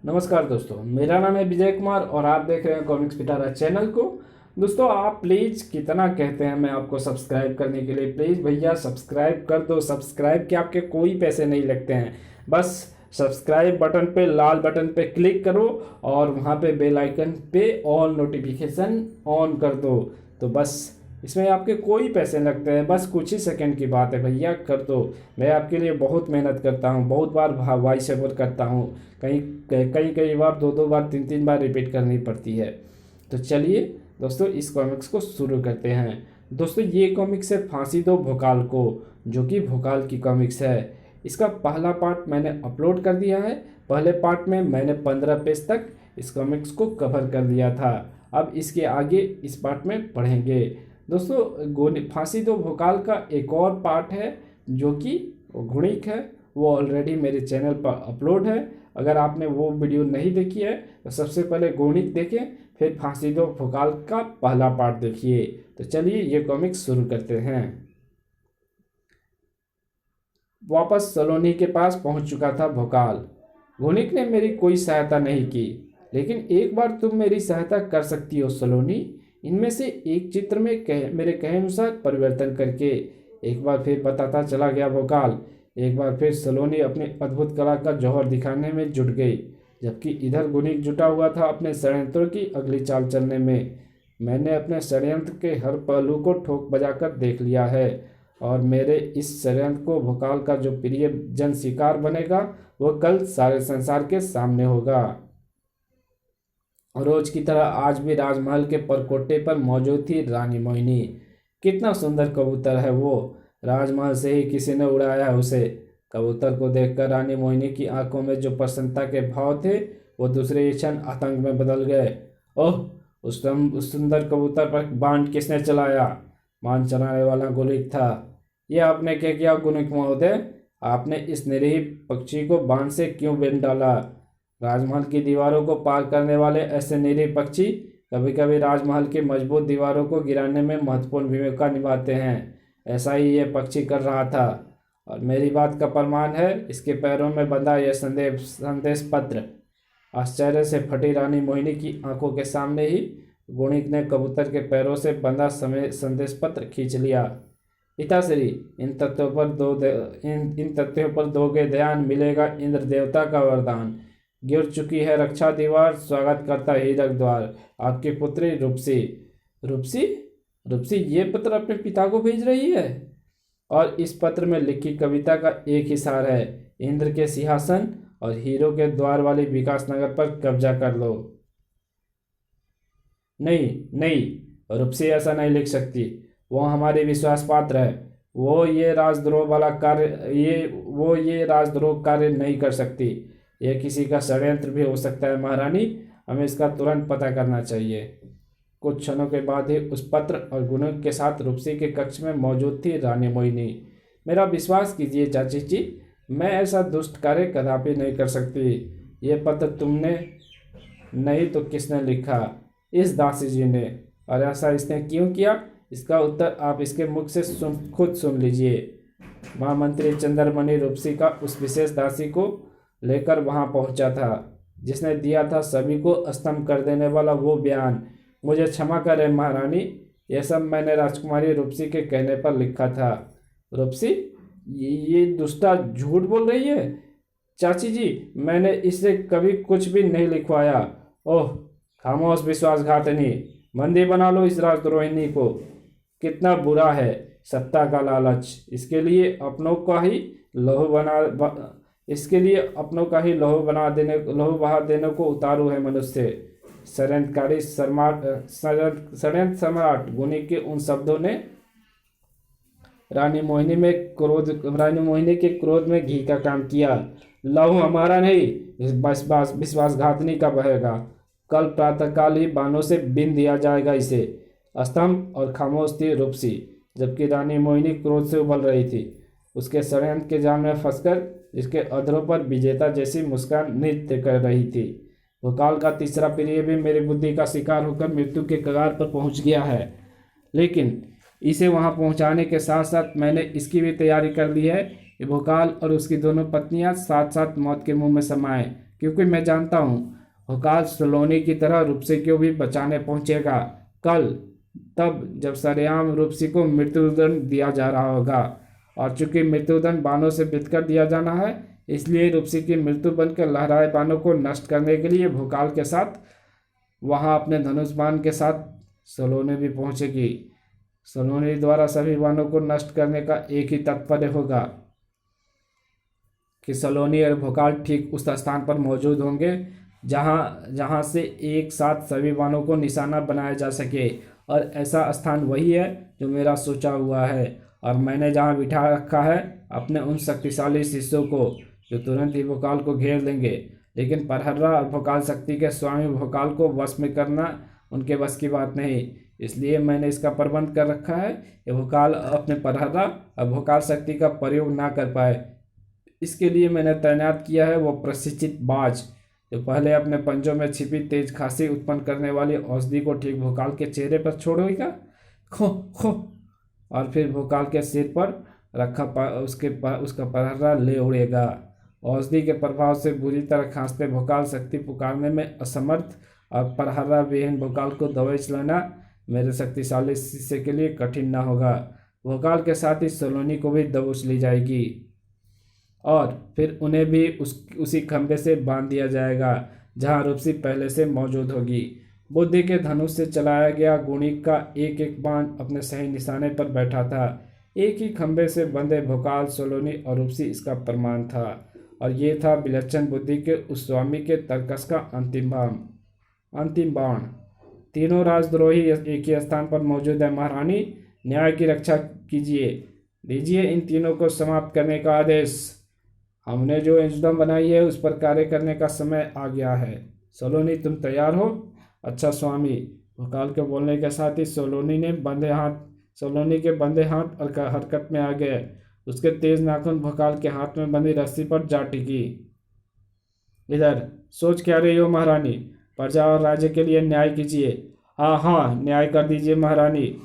नमस्कार दोस्तों, मेरा नाम है विजय कुमार और आप देख रहे हैं कॉमिक्स पिटारा चैनल को। दोस्तों, आप प्लीज़ कितना कहते हैं मैं आपको सब्सक्राइब करने के लिए। प्लीज़ भैया सब्सक्राइब कर दो। सब्सक्राइब के आपके कोई पैसे नहीं लगते हैं। बस सब्सक्राइब बटन पे, लाल बटन पे क्लिक करो और वहाँ पे बेल आइकन पे ऑल नोटिफिकेशन ऑन कर दो। तो बस इसमें आपके कोई पैसे लगते हैं, बस कुछ ही सेकंड की बात है भैया, कर दो। मैं आपके लिए बहुत मेहनत करता हूँ, बहुत बार वॉइस ओवर करता हूँ। कहीं कई कई बार, दो दो बार, तीन तीन बार रिपीट करनी पड़ती है। तो चलिए दोस्तों, इस कॉमिक्स को शुरू करते हैं। दोस्तों, ये कॉमिक्स है फांसी दो भोकाल को, जो कि भोकाल की कॉमिक्स है। इसका पहला पार्ट मैंने अपलोड कर दिया है। पहले पार्ट में मैंने 15 पेज तक इस कॉमिक्स को कवर कर दिया था। अब इसके आगे इस पार्ट में पढ़ेंगे। दोस्तों, फांसी दो भोकाल का एक और पार्ट है जो कि गुणिक है। वो ऑलरेडी मेरे चैनल पर अपलोड है। अगर आपने वो वीडियो नहीं देखी है तो सबसे पहले गुणिक देखें, फिर फांसी दो भोकाल का पहला पार्ट देखिए। तो चलिए ये कॉमिक्स शुरू करते हैं। वापस सलोनी के पास पहुंच चुका था भोकाल। गुणिक ने मेरी कोई सहायता नहीं की, लेकिन एक बार तुम मेरी सहायता कर सकती हो सलोनी। इनमें से एक चित्र में मेरे कहे अनुसार परिवर्तन करके। एक बार फिर बताता चला गया भोकाल। एक बार फिर सलोनी अपनी अद्भुत कला का जौहर दिखाने में जुट गई, जबकि इधर गुणिक जुटा हुआ था अपने षड्यंत्रों की अगली चाल चलने में। मैंने अपने षड्यंत्र के हर पहलू को ठोक बजाकर देख लिया है, और मेरे इस षड्यंत्र को भोकाल का जो प्रिय जन शिकार बनेगा, वह कल सारे संसार के सामने होगा। रोज की तरह आज भी राजमहल के परकोटे पर मौजूद थी रानी मोहिनी। कितना सुंदर कबूतर है वो! राजमहल से ही किसी ने उड़ाया है उसे। कबूतर को देखकर रानी मोहिनी की आंखों में जो प्रसन्नता के भाव थे, वो दूसरे ही क्षण आतंक में बदल गए। ओह! उस सुंदर कबूतर पर बाण किसने चलाया? बाण चलाने वाला गुणिक था। यह आपने क्या किया गुणिक महोदय? आपने इस निरीह पक्षी को बाण से क्यों बीन डाला? राजमहल की दीवारों को पार करने वाले ऐसे निरीह पक्षी कभी कभी राजमहल की मजबूत दीवारों को गिराने में महत्वपूर्ण भूमिका निभाते हैं। ऐसा ही यह पक्षी कर रहा था, और मेरी बात का प्रमाण है इसके पैरों में बंधा यह संदेश पत्र। आश्चर्य से फटी रानी मोहिनी की आंखों के सामने ही गुणिक ने कबूतर के पैरों से बंधा संदेश पत्र खींच लिया। पिताश्री, इन तथ्यों पर दोगे ध्यान, मिलेगा इंद्र देवता का वरदान। गिर चुकी है रक्षा दीवार, स्वागत करता हीरक द्वार। आपकी पुत्री रूपसी। रूपसी? रूपसी ये पत्र अपने पिता को भेज रही है, और इस पत्र में लिखी कविता का एक ही सार है, इंद्र के सिंहासन और हीरो के द्वार वाली विकास नगर पर कब्जा कर लो। नहीं नहीं, रूपसी ऐसा नहीं लिख सकती। वो हमारी विश्वास पात्र है। वो ये राजद्रोह कार्य नहीं कर सकती। यह किसी का षड्यंत्र भी हो सकता है महारानी। हमें इसका तुरंत पता करना चाहिए। कुछ क्षणों के बाद ही उस पत्र और गुणिक के साथ रूपसी के कक्ष में मौजूद थी रानी मोहिनी। मेरा विश्वास कीजिए चाची जी, मैं ऐसा दुष्ट कार्य कदापि नहीं कर सकती। ये पत्र तुमने नहीं तो किसने लिखा? इस दासी जी ने। और ऐसा इसने क्यों किया, इसका उत्तर आप इसके मुख से खुद सुन लीजिए। महामंत्री चंद्रमणि रूपसी का उस विशेष दासी को लेकर वहां पहुंचा था, जिसने दिया था सभी को स्तंभ कर देने वाला वो बयान। मुझे क्षमा करें महारानी, यह सब मैंने राजकुमारी रूपसी के कहने पर लिखा था। रूपसी? ये दुष्टा झूठ बोल रही है। चाची जी, मैंने इससे कभी कुछ भी नहीं लिखवाया। ओह खामोश विश्वासघातिनी, बंदी बना लो इस राजद्रोहिणी को। कितना बुरा है सत्ता का लालच। लहू बहा देने को उतारू है मनुष्य। षड्यंत्र सम्राट गुणिक के उन शब्दों ने रानी मोहिनी के क्रोध में घी का काम किया। लहू हमारा नहीं, विश्वासघातिनी का बहेगा। कल प्रातःकाल ही बाणों से बीन दिया जाएगा इसे। स्तंभ और खामोश थी रूपसी, जबकि रानी मोहिनी क्रोध से उबल रही थी, उसके षड्यंत्र के जाल में फंसकर, जिसके अधरों पर विजेता जैसी मुस्कान नृत्य कर रही थी। भोकाल का तीसरा प्रिय भी मेरी बुद्धि का शिकार होकर मृत्यु के कगार पर पहुंच गया है, लेकिन इसे वहां पहुंचाने के साथ साथ मैंने इसकी भी तैयारी कर ली है कि भोकाल और उसकी दोनों पत्नियां साथ साथ मौत के मुंह में समाये। क्योंकि मैं जानता हूँ भोकाल सलोनी की तरह रूपसी को भी बचाने पहुंचेगा कल, तब जब सरेआम रूपसी को मृत्युदंड दिया जा रहा होगा। और चूंकि मृत्युदंड बाणों से बितकर दिया जाना है, इसलिए रूपसी की मृत्यु बनकर लहराए बाणों को नष्ट करने के लिए भोकाल के साथ वहां अपने धनुष बाण के साथ सलोनी भी पहुंचेगी। सलोनी द्वारा सभी बाणों को नष्ट करने का एक ही तात्पर्य होगा कि सलोनी और भोकाल ठीक उस स्थान पर मौजूद होंगे जहां से एक साथ सभी बाणों को निशाना बनाया जा सके। और ऐसा स्थान वही है जो मेरा सोचा हुआ है, और मैंने जहां बिठा रखा है अपने उन शक्तिशाली शिष्यों को जो तुरंत ही भोकाल को घेर लेंगे। लेकिन परहर्रा और भोकाल शक्ति के स्वामी भोकाल को वश में करना उनके बस की बात नहीं, इसलिए मैंने इसका प्रबंध कर रखा है कि भोकाल अपने परहर्रा और भोकाल शक्ति का प्रयोग ना कर पाए। इसके लिए मैंने तैनात किया है वो प्रशिक्षित बाज, जो पहले अपने पंजों में छिपी तेज खांसी उत्पन्न करने वाली औषधि को ठीक भोकाल के चेहरे पर छोड़ेगा, खो खो, और फिर भोकाल के सिर पर रखा उसका परहर्रा ले उड़ेगा। औषधि के प्रभाव से बुरी तरह खांसते भोकाल शक्ति पुकारने में असमर्थ और परहर्रा विहीन भोकाल को दबोच लेना मेरे शक्तिशाली शिष्य के लिए कठिन न होगा। भोकाल के साथ ही सलोनी को भी दबोच ली जाएगी और फिर उन्हें भी उसी खंभे से बांध दिया जाएगा जहां रूपसी पहले से मौजूद होगी। बुद्धि के धनुष से चलाया गया गुणिक का एक एक बाण अपने सही निशाने पर बैठा था। एक ही खंभे से बंधे भोकाल, सलोनी और रूपसी इसका प्रमाण था, और ये था विलक्षण बुद्धि के उस स्वामी के तर्कस का अंतिम बाण। तीनों राजद्रोही एक ही स्थान पर मौजूद है। महारानी, न्याय की रक्षा कीजिए, दीजिए इन तीनों को समाप्त करने का आदेश। हमने जो योजना बनाई है उस पर कार्य करने का समय आ गया है। सलोनी, तुम तैयार हो? अच्छा स्वामी। भोकाल के बोलने के साथ ही सलोनी के बंधे हाथ और हरकत में आ गए। उसके तेज नाखून भोकाल के हाथ में बंधी रस्सी पर जा टिकी। इधर सोच क्या रही हो महारानी? प्रजा और राज्य के लिए न्याय कीजिए। हाँ, न्याय कर दीजिए महारानी।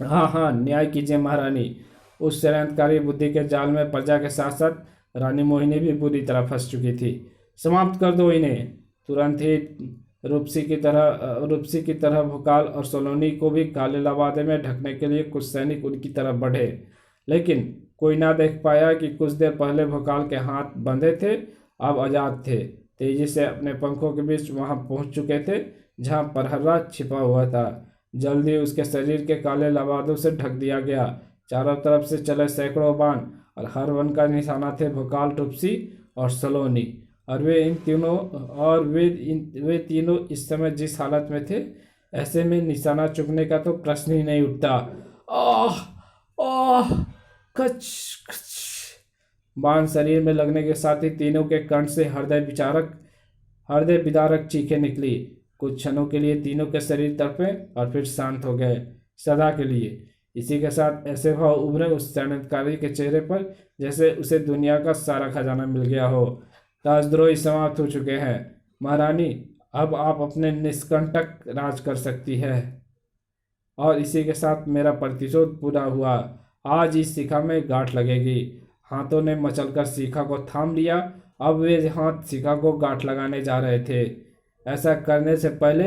हाँ, न्याय कीजिए महारानी। उस षड्यंत्रकारी बुद्धि के जाल में प्रजा के साथ साथ रानी मोहिनी भी बुरी तरह फंस चुकी थी। समाप्त कर दो इन्हें। तुरंत ही रूपसी की तरह भोकाल और सलोनी को भी काले लबादे में ढकने के लिए कुछ सैनिक उनकी तरफ बढ़े, लेकिन कोई ना देख पाया कि कुछ देर पहले भोकाल के हाथ बंधे थे, अब आजाद थे। तेजी से अपने पंखों के बीच वहां पहुंच चुके थे जहां परहर्रा छिपा हुआ था। जल्दी उसके शरीर के काले लबादों से ढक दिया गया। चारों तरफ से चले सैकड़ों बाण, और हर वन का निशाना थे भोकाल, रूपसी और सलोनी। और वे तीनों इस समय जिस हालत में थे, ऐसे में निशाना चुकने का तो प्रश्न ही नहीं उठता। आह आह, कच कच। बाण शरीर में लगने के साथ ही तीनों के कंठ से हृदय विदारक चीखें निकली। कुछ क्षणों के लिए तीनों के शरीर तड़पे और फिर शांत हो गए, सदा के लिए। इसी के साथ ऐसे भाव उभरे उस षड्यंत्रकारी के चेहरे पर जैसे उसे दुनिया का सारा खजाना मिल गया हो। राजद्रोही समाप्त हो चुके हैं। महारानी, अब आप अपने निष्कंटक राज कर सकती है। और इसी के साथ मेरा प्रतिशोध पूरा हुआ। आज इस शिखा में गांठ लगेगी। हाथों ने मचलकर शिखा को थाम लिया। अब वे हाथ शिखा को गांठ लगाने जा रहे थे। ऐसा करने से पहले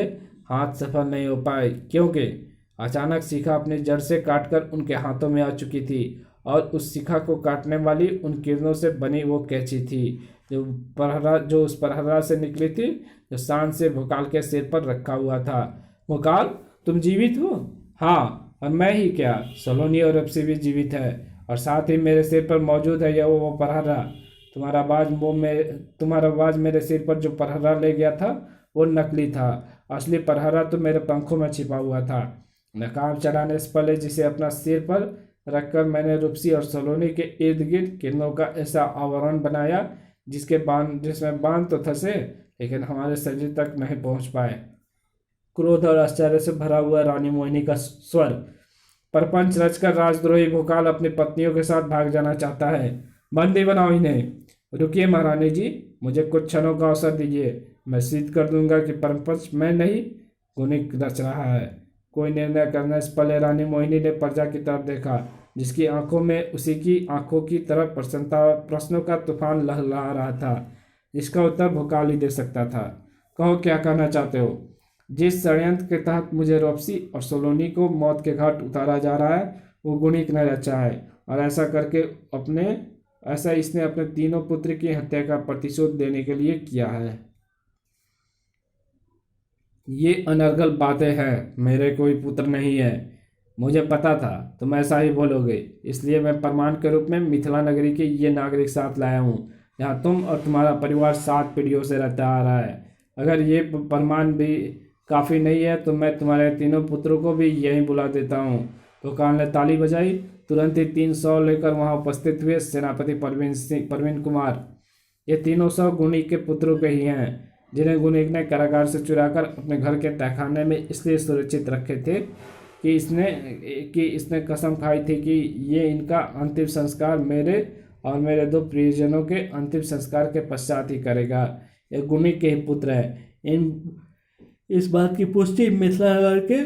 हाथ सफल नहीं हो पाए, क्योंकि अचानक शिखा अपनी जड़ से काटकर उनके हाथों में आ चुकी थी, और उस शिखा को काटने वाली उन किरणों से बनी वो कैंची थी जो उस परहर्रा से निकली थी, जो शान से भोकाल के सिर पर रखा हुआ था। भोकाल, तुम जीवित हो? हाँ, और मैं ही क्या, सलोनी और रूपसी भी जीवित है, और साथ ही मेरे सिर पर मौजूद है वो परहर्रा। तुम्हारा बाज मेरे सिर पर जो परहर्रा ले गया था वो नकली था। असली परहर्रा तो मेरे पंखों में छिपा हुआ था। नकाब चढ़ाने से पहले जिसे अपना सिर पर रखकर मैंने रूपसी और सलोनी के इर्द गिर्द किरणों का ऐसा आवरण बनाया जिसमें बांध तो धंसे, लेकिन हमारे शरीर तक नहीं पहुंच पाए। क्रोध और आश्चर्य से भरा हुआ रानी मोहिनी का स्वर। परपंच रचकर राजद्रोही भोकाल अपनी पत्नियों के साथ भाग जाना चाहता है। बंदी बनाओ इन्हें। रुकिए महारानी जी, मुझे कुछ क्षणों का अवसर दीजिए। मैं सिद्ध कर दूंगा कि परपंच मैं नहीं, गुणिक रच रहा है। कोई निर्णय करने से पहले रानी मोहिनी ने प्रजा की तरफ देखा, जिसकी आंखों में उसी की आंखों की तरफ प्रश्नों का तूफान लहरा रहा था। इसका उत्तर भोकाल ही दे सकता था। कहो क्या कहना चाहते हो। जिस षड्यंत्र के तहत मुझे रोपसी और सोलोनी को मौत के घाट उतारा जा रहा है वो गुणिक ने रचा है, और ऐसा इसने अपने तीनों पुत्र की हत्या का प्रतिशोध देने के लिए किया है। ये अनर्गल बातें हैं, मेरे कोई पुत्र नहीं है। मुझे पता था तुम ऐसा ही बोलोगे, इसलिए मैं प्रमाण के रूप में मिथिला नगरी के ये नागरिक साथ लाया हूँ, जहाँ तुम और तुम्हारा परिवार 7 पीढ़ियों से रहता आ रहा है। अगर ये प्रमाण भी काफ़ी नहीं है तो मैं तुम्हारे तीनों पुत्रों को भी यहीं बुला देता हूँ। तो कान ने ताली बजाई। तुरंत ही 300 लेकर वहाँ उपस्थित हुए सेनापति परवीन कुमार। ये तीनों 100 गुणिक के पुत्रों के ही हैं, जिन्हें गुणिक ने कारागार से चुराकर अपने घर के तहखाने में इसलिए सुरक्षित रखे थे कि इसने कसम खाई थी कि ये इनका अंतिम संस्कार मेरे और मेरे 2 प्रियजनों के अंतिम संस्कार के पश्चात ही करेगा। ये गुणिक के ही पुत्र है। इस बात की पुष्टि मिथिला नगर के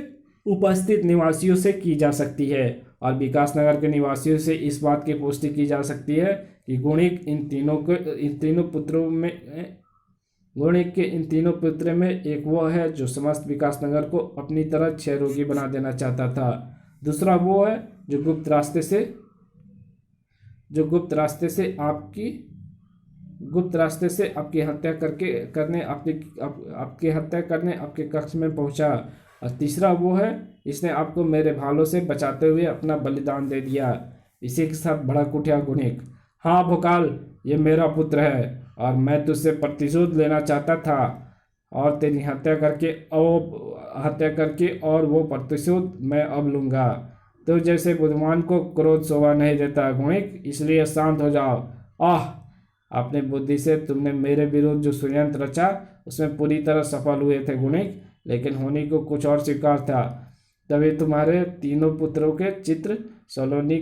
उपस्थित निवासियों से की जा सकती है, और विकास नगर के निवासियों से इस बात की पुष्टि की जा सकती है कि गुणिक के इन तीनों पुत्र में एक वो है जो समस्त विकास नगर को अपनी तरह क्षय रोगी बना देना चाहता था। दूसरा वो है जो गुप्त रास्ते से आपकी हत्या करने आपके कक्ष में पहुंचा। और तीसरा वो है इसने आपको मेरे भालों से बचाते हुए अपना बलिदान दे दिया। इसी के साथ भड़क उठा गुणिक। हाँ भोकाल, ये मेरा पुत्र है और मैं तुझसे प्रतिशोध लेना चाहता था, और तेरी हत्या करके और वो प्रतिशोध मैं अब लूँगा। तो जैसे बुद्धिमान को क्रोध शोभा नहीं देता गुणिक, इसलिए शांत हो जाओ। अपने बुद्धि से तुमने मेरे विरुद्ध जो षड्यंत्र रचा उसमें पूरी तरह सफल हुए थे गुणिक, लेकिन होने को कुछ और स्वीकार था। तभी तुम्हारे तीनों पुत्रों के चित्र सलोनी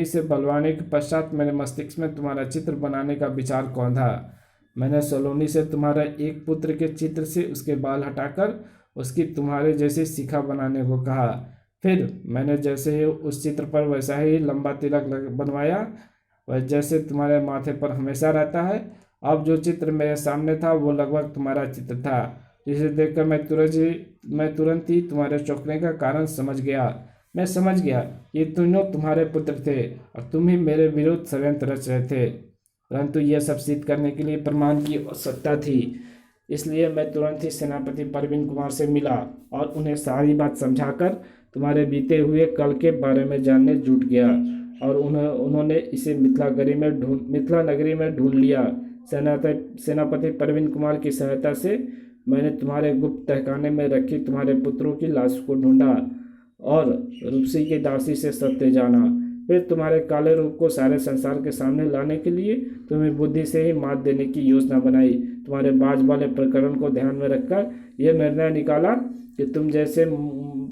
से बलवाने के पश्चात मेरे मस्तिष्क में तुम्हारा चित्र बनाने का विचार कौंधा। मैंने सलोनी से तुम्हारा एक पुत्र के चित्र से उसके बाल हटाकर उसकी तुम्हारे जैसी शिखा बनाने को कहा। फिर मैंने जैसे ही उस चित्र पर वैसा ही लंबा तिलक बनवाया, वह जैसे तुम्हारे माथे पर हमेशा रहता है। अब जो चित्र मेरे सामने था वो लगभग तुम्हारा चित्र था, जिसे देखकर मैं तुरंत ही तुम्हारे चौंकने का कारण समझ गया। मैं समझ गया ये तीनों तुम्हारे पुत्र थे और तुम ही मेरे विरुद्ध षड्यंत्र रच रहे थे, परंतु यह सब सिद्ध करने के लिए प्रमाण की आवश्यकता थी। इसलिए मैं तुरंत ही सेनापति परवीन कुमार से मिला और उन्हें सारी बात समझाकर तुम्हारे बीते हुए कल के बारे में जानने जुट गया, और उन्होंने इसे मिथिला नगरी में ढूंढ लिया। सेनापति परवीन कुमार की सहायता से मैंने तुम्हारे गुप्त तहखाने में रखी तुम्हारे पुत्रों की लाश को ढूंढा और रूपसी की दासी से सत्य जाना। फिर तुम्हारे काले रूप को सारे संसार के सामने लाने के लिए तुम्हें बुद्धि से ही मात देने की योजना बनाई। तुम्हारे बाज वाले प्रकरण को ध्यान में रखकर यह निर्णय निकाला कि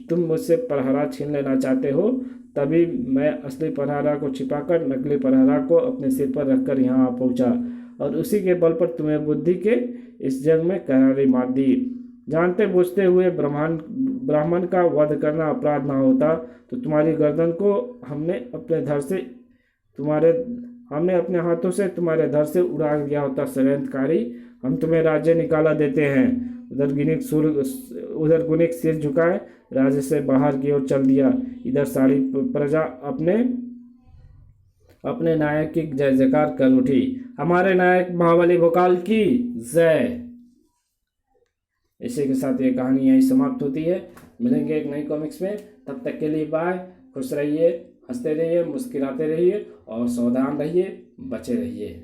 तुम मुझसे पलहरा छीन लेना चाहते हो। तभी मैं असली पलहरा को छिपाकर नकली पलहरा को अपने सिर पर रखकर यहाँ पहुँचा, और उसी के बल पर तुम्हें बुद्धि के इस जंग में करारी मात दी। जानते बूझते हुए ब्राह्मण का वध करना अपराध ना होता तो तुम्हारी गर्दन को हमने अपने हाथों से तुम्हारे धड़ से उड़ा दिया होता। षड्यंत्रकारी, हम तुम्हें राज्य निकाला देते हैं। उधर गुणिक सिर झुकाए राज्य से बाहर की ओर चल दिया। इधर सारी प्रजा अपने नायक की जय जयकार कर उठी। हमारे नायक महाबली भोकाल की जय। इसी के साथ ये कहानी यही समाप्त होती है। मिलेंगे एक नई कॉमिक्स में, तब तक के लिए बाय। खुश रहिए, हंसते रहिए, मुस्कुराते रहिए और सावधान रहिए, बचे रहिए।